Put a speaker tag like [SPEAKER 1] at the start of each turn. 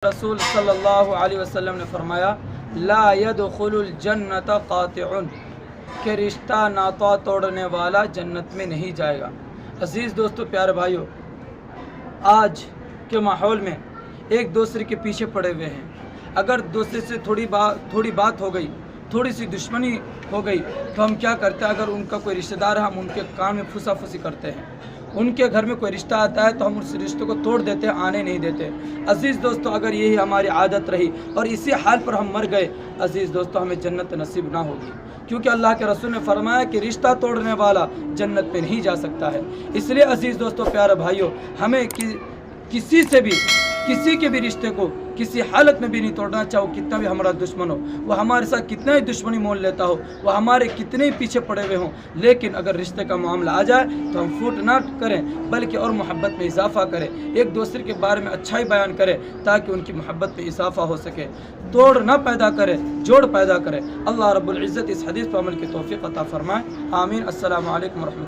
[SPEAKER 1] रसूल सल्लल्लाहु अलैहि वसल्लम ने फरमाया, ला यदखुलुल जन्नत कातिउन, कि रिश्ता नाता तोड़ने वाला जन्नत में नहीं जाएगा। अजीज़ दोस्तों, प्यारे भाइयों, आज के माहौल में एक दूसरे के पीछे पड़े हुए हैं। अगर दूसरे से थोड़ी बात हो गई, थोड़ी सी दुश्मनी हो गई, तो हम क्या करते हैं, अगर उनका कोई रिश्तेदार है हम उनके कान में फुसाफुसी करते हैं। उनके घर में कोई रिश्ता आता है तो हम उस रिश्ते को तोड़ देते हैं, आने नहीं देते। अजीज़ दोस्तों, अगर यही हमारी आदत रही और इसी हाल पर हम मर गए, अजीज़ दोस्तों, हमें जन्नत नसीब ना होगी, क्योंकि अल्लाह के रसूल ने फरमाया कि रिश्ता तोड़ने वाला जन्नत में नहीं जा सकता है। इसलिए अजीज़ दोस्तों, प्यारे भाइयों, हमें किसी के भी रिश्ते को किसी हालत में भी नहीं तोड़ना, चाहे वो कितना भी हमारा दुश्मन हो, वो हमारे साथ कितना ही दुश्मनी मोल लेता हो, वो हमारे कितने ही पीछे पड़े हुए हों, लेकिन अगर रिश्ते का मामला आ जाए तो हम फूट ना करें, बल्कि और मोहब्बत में इजाफा करें, एक दूसरे के बारे में अच्छा ही बयान करें, ताकि उनकी मोहब्बत में इजाफा हो सके। तोड़ ना पैदा करें, जोड़ पैदा करें। अल्लाह रब्बुल इज़्ज़त इस हदीस पर अमल की तौफीक अता फरमाए। आमीन। अस्सलामु अलैकुम व रहमतुल्लाह।